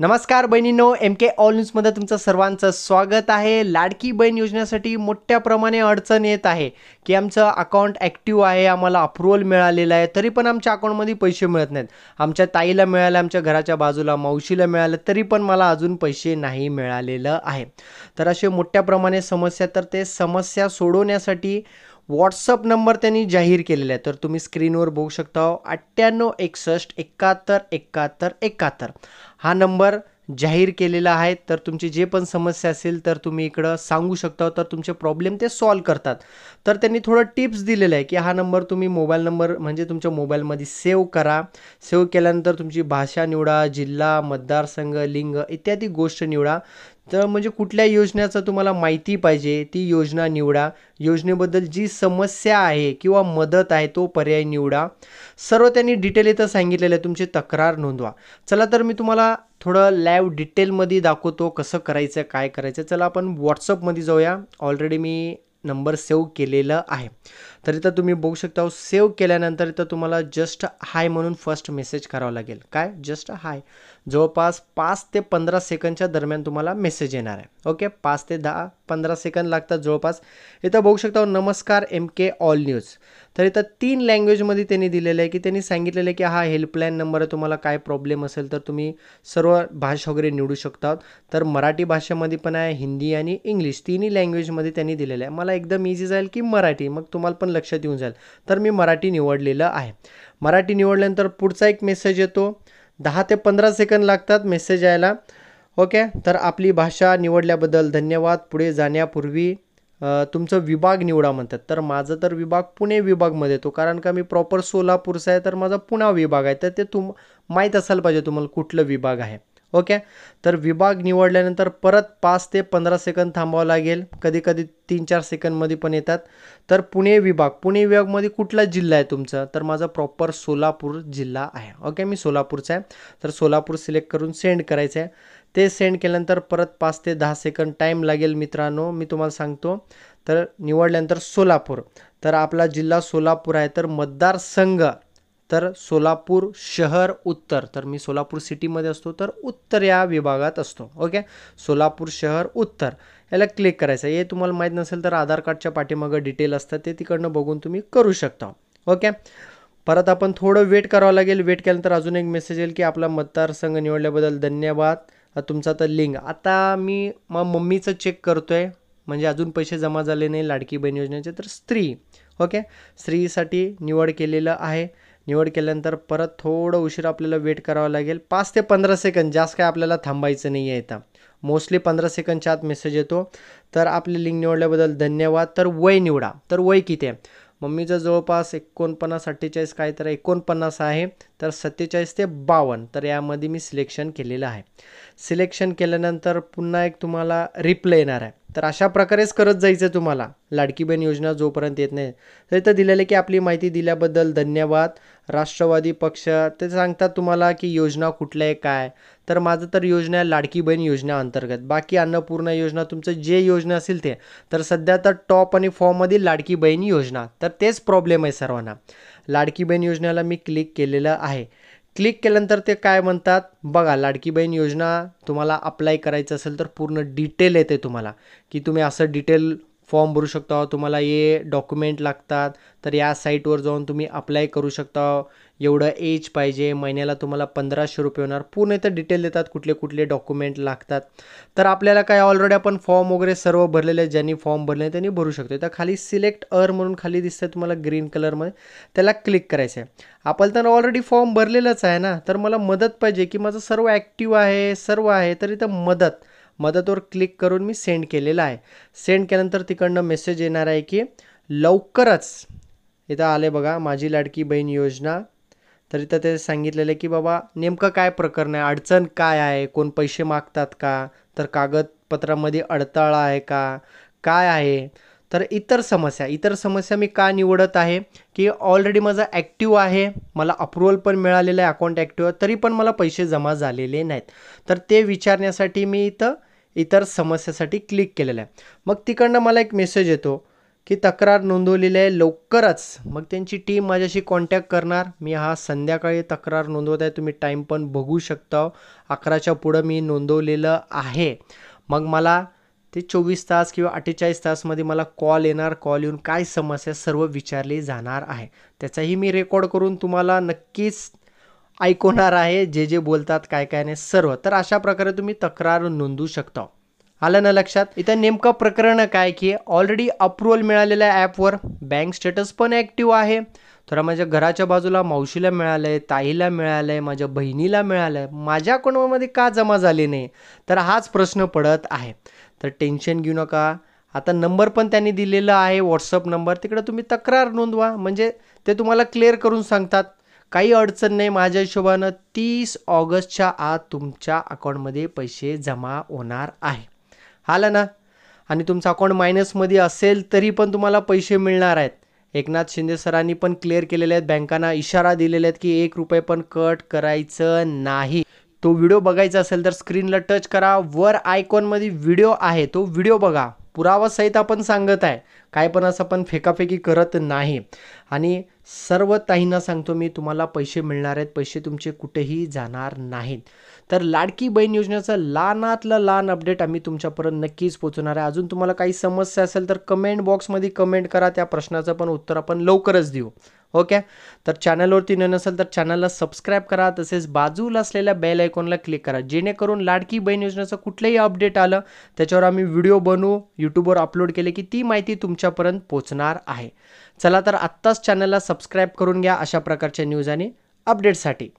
नमस्कार बहिणींनो, MK all न्यूजमध्ये तुमचं सर्वांचं स्वागत आहे। लाडकी बहीण योजनेसाठी मोठ्या प्रमाणे अडचण येत आहे की आमचं अकाउंट ॲक्टिव्ह आहे, आम्हाला अप्रूव्हल मिळालेलं आहे, तरी पण आमच्या अकाउंटमध्ये पैसे मिळत नाहीत। आमच्या ताईला मिळालं, आमच्या घराच्या बाजूला मावशीला मिळालं, तरी पण मला अजून पैसे नाही मिळालेलं आहे। तर असे मोठ्या प्रमाणे समस्या, तर ते समस्या सोडवण्यासाठी व्हॉट्सअप नंबर त्यांनी जाहीर केलेला आहे। तर तुम्ही स्क्रीनवर बघू शकता 9861717171 हा नंबर जाहीर केलेला आहे। तर तुमची जे पण समस्या असेल तर तुम्ही इकडं सांगू शकता, तर तुमचे प्रॉब्लेम ते सॉल्व्ह करतात। तर त्यांनी थोडं टिप्स दिलेलं आहे की हा नंबर तुम्ही मोबाईल नंबर म्हणजे तुमच्या मोबाईलमध्ये सेव्ह करा। सेव्ह केल्यानंतर तुमची भाषा निवडा, जिल्हा, मतदारसंघ, लिंग इत्यादी गोष्ट निवडा। तर म्हणजे कुठल्या योजनेचं तुम्हाला माहिती पाहिजे ती योजना निवडा। योजनेबद्दल जी समस्या आहे किंवा मदत आहे तो पर्याय निवडा। सर्व त्यांनी डिटेल इथं सांगितलेलं आहे, तुमची तक्रार नोंदवा। चला तर मी तुम्हाला थोडं लाईव्ह डिटेलमध्ये दाखवतो कसं करायचं, काय करायचं। चला आपण व्हॉट्सअपमध्ये जाऊया। ऑलरेडी मी नंबर सेव्ह केलेलं आहे। तर इथं तुम्ही बघू शकता, सेव्ह केल्यानंतर इथं तुम्हाला जस्ट हाय म्हणून फर्स्ट मेसेज करावा लागेल। काय? जस्ट हाय। जवळपास 5 ते 15 सेकंदच्या दरम्यान तुम्हाला मेसेज येणार आहे। ओके, 5 ते 10-15 सेकंद लागतात जवळपास। इथं बघू शकता, नमस्कार MK ऑल न्यूज। तर इथं 3 लँग्वेजमध्ये त्यांनी दिलेलं आहे की त्यांनी सांगितलेलं आहे की हा हेल्पलाईन नंबर आहे, तुम्हाला काय प्रॉब्लेम असेल तर तुम्ही सर्व भाषा वगैरे निवडू शकता। तर मराठी भाषेमध्ये पण आहे, हिंदी आणि इंग्लिश तिन्ही लँग्वेजमध्ये त्यांनी दिलेलं आहे। मला एकदम इझी जाईल की मराठी, मग तुम्हाला पण लक्षात येऊन जाईल। तर मी मराठी निवडलेलं आहे। मराठी निवडल्यानंतर पुढचा एक मेसेज येतो, 10 ते 15 सेकंद लागतात मेसेज यायला। ओके, तर आपली भाषा निवडल्याबद्दल धन्यवाद। पुढे जाण्यापूर्वी तुमचं विभाग निवडा म्हणतात। तर माझं तर विभाग पुणे विभागमध्ये येतो, कारण का मी प्रॉपर सोलापूरचा आहे, तर माझा पुणे विभाग आहे। तर ते माहीत असायला पाहिजे तुम्हाला कुठलं विभाग आहे। ओके, तर विभाग निवडल्यानंतर परत 5 ते 15 सेकंद थांबावं लागेल, कधी कधी 3-4 सेकंदमध्ये पण येतात। तर पुणे विभागमध्ये कुठला जिल्हा आहे तुमचा? तर माझा प्रॉपर सोलापूर जिल्हा आहे। ओके, मी सोलापूरचा आहे, तर सोलापूर सिलेक्ट करून सेंड करायचं आहे। ते सेंड केल्यानंतर परत 5 ते 10 सेकंद टाईम लागेल मित्रांनो, मी तुम्हाला सांगतो। तर निवडल्यानंतर सोलापूर, तर आपला जिल्हा सोलापूर आहे। तर मतदारसंघ, तर सोलापूर शहर उत्तर, तर मी सोलापूर सिटीमध्ये असतो, तर उत्तर या विभागात असतो। ओके, सोलापूर शहर उत्तर याला क्लिक करायचं। हे तुम्हाला माहीत नसेल तर आधार कार्डच्या पाठीमागं डिटेल असतात, ते तिकडनं बघून तुम्ही करू शकता। ओके, परत आपण थोडं वेट करावं लागेल। वेट केल्यानंतर अजून एक मेसेज येईल की आपला मतदारसंघ निवडल्याबद्दल धन्यवाद, तुमचा तर लिंक। आता मी मम्मीचं चेक करतोय, म्हणजे अजून पैसे जमा झाले नाही लाडकी बहीण योजनेचे। तर स्त्री, ओके, स्त्रीसाठी निवड केलेलं आहे। निवड केल्यानंतर परत थोडं उशीर आपल्याला वेट करावं लागेल, 5 ते 15 सेकंद, जास्त काय आपल्याला थांबायचं नाही आहे इथं। मोस्टली 15 सेकंदच्या आत मेसेज येतो। तर आपली लिंक निवडल्याबद्दल धन्यवाद। तर वय निवडा, तर वय किती आहे? मम्मीचं जवळपास 49-48 काय तर 49 आहे, तर 47 ते 52, तर यामध्ये मी सिलेक्शन केलेलं आहे। सिलेक्शन केल्यानंतर पुन्हा एक तुम्हाला रिप्लाय येणार आहे। तर अशा प्रकारेच करत जायचं तुम्हाला, लाडकी बहीण योजना जोपर्यंत येत नाही। तर इथं दिलेलं की आपली माहिती दिल्याबद्दल धन्यवाद। राष्ट्रवादी पक्ष, ते सांगतात तुम्हाला की योजना कुठल्या आहे काय। तर माझं तर योजना आहे लाडकी बहीण योजना अंतर्गत, बाकी अन्नपूर्णा योजना तुमचं जे योजना असेल ते। तर सध्या तर टॉप आणि फॉर्ममध्ये लाडकी बहीण योजना, तर तेच प्रॉब्लेम आहे सर्वांना। लाडकी बहीण योजनेला मी क्लिक केलेलं आहे। क्लिक केल्यानंतर ते काय म्हणतात बघा, लाडकी बहीण योजना तुम्हाला अप्लाय करायचं असेल तर पूर्ण डिटेल येते तुम्हाला, की तुम्ही असं डिटेल फॉर्म भरू शकता, तुम्हाला हे डॉक्युमेंट लागतात। तर या साईटवर जाऊन तुम्ही अप्लाय करू शकता। एवढं एज पाहिजे, महिन्याला तुम्हाला 1500 रुपये होणार। पूर्ण इथं डिटेल देतात कुठले कुठले डॉक्युमेंट लागतात। तर आपल्याला काय ऑलरेडी आपण फॉर्म वगैरे सर्व भरलेले, ज्यांनी फॉर्म भरले त्यांनी भरू शकतो। तर खाली सिलेक्ट म्हणून खाली दिसतंय तुम्हाला ग्रीन कलरमध्ये, त्याला क्लिक करायचं आहे। आपण तर ऑलरेडी फॉर्म भरलेलंच आहे ना, तर मला मदत पाहिजे की माझं सर्व ॲक्टिव्ह आहे, सर्व आहे। तर इथं मदतवर क्लिक करून मी सेंड केलेलं आहे। सेंड केल्यानंतर तिकडनं मेसेज येणार आहे की लवकरच, इथं आले बघा माझी लाडकी बहीण योजना। तर इथं ते सांगितलेलं आहे की बाबा नेमकं काय प्रकरण आहे, अडचण काय आहे, कोण पैसे मागतात का, तर कागदपत्रामध्ये अडथळा आहे का, काय आहे। तर इतर समस्या मी का निवडत आहे की ऑलरेडी माझं ॲक्टिव्ह आहे, मला अप्रूव्हल पण मिळालेलं आहे, अकाउंट ॲक्टिव्ह आहे, तरी पण मला पैसे जमा झालेले नाहीत। तर ते विचारण्यासाठी मी इथं इतर समस्यासाठी क्लिक केलेलं आहे। मग तिकडनं मला एक मेसेज येतो की तक्रार नोंदवलेली आहे लवकरच. मग त्यांची टीम माझ्याशी कॉन्टॅक्ट करणार. मी हा संध्याकाळी तक्रार नोंदवत आहे, तुम्ही टाईम पण बघू शकता. 11च्या पुढं मी नोंदवलेलं आहे. मग मला ते 24 तास किंवा 48 तासमध्ये मला कॉल येणार. कॉल येऊन काय समस्या सर्व विचारली जाणार आहे. त्याचाही मी रेकॉर्ड करून तुम्हाला नक्कीच ऐकवणार आहे, जे जे बोलतात काय काय नाही सर्व. तर अशा प्रकारे तुम्ही तक्रार नोंदवू शकता. आलं ना लक्षात. इथं नेमकं प्रकरण काय की ऑलरेडी अप्रुव्हल मिळालेलं आहे ॲपवर, बँक स्टेटस पण ॲक्टिव्ह आहे. तर माझ्या घराच्या बाजूला मावशीला मिळालं आहे, ताईला मिळालं आहे, माझ्या बहिणीला मिळालं आहे. माझ्या अकाउंटमध्ये का जमा झाले नाही, तर हाच प्रश्न पडत आहे. तर टेन्शन घेऊ नका. आता नंबर पण त्यांनी दिलेला आहे, व्हॉट्सअप नंबर. तिकडे तुम्ही तक्रार नोंदवा, म्हणजे ते तुम्हाला क्लिअर करून सांगतात. काही अडचण नाही. माझ्या हिशोबानं 30 ऑगस्टच्या आत तुमच्या अकाउंटमध्ये पैसे जमा होणार आहे. आलं ना. आणि तुमचं अकाउंट मायनसमध्ये असेल तरी पण तुम्हाला पैसे मिळणार आहेत. एकनाथ शिंदे सरांनी पण क्लिअर केलेले आहेत, बँकांना इशारा दिलेले आहेत की 1 रुपये पण कट करायचं नाही. तो व्हिडिओ बघायचा असेल तर स्क्रीनला टच करा, वर आयकॉनमध्ये व्हिडिओ आहे, तो व्हिडिओ बघा. पुरावासहित आपण सांगत आहे, काय पण असं पण फेकाफेकी करत नाही. आणि सर्व ताईंना सांगतो मी, तुम्हाला पैसे मिळणार आहेत, पैसे तुमचे कुठेही जाणार नाहीत. तर लाडकी बहीण योजनेचं लहानातलं लहान अपडेट आम्ही तुमच्यापर्यंत नक्कीच पोहोचवणार आहे. अजून तुम्हाला काही समस्या असेल तर कमेंट बॉक्समध्ये कमेंट करा, त्या प्रश्नाचं पण उत्तर आपण लवकरच देऊ. ओके. तर चॅनलवरती नसेल तर चॅनलला सबस्क्राईब करा, तसेच बाजूला असलेल्या बेल आयकॉनला क्लिक करा, जेणेकरून लाडकी बहीण योजनेचं कुठलंही अपडेट आलं त्याच्यावर आम्ही व्हिडिओ बनवू, यूट्यूबवर अपलोड केले की ती माहिती तुमच्यापर्यंत पोहोचणार आहे. चला तर आत्ताच चॅनलला सबस्क्राईब करून घ्या अशा प्रकारच्या न्यूज आणि अपडेटसाठी.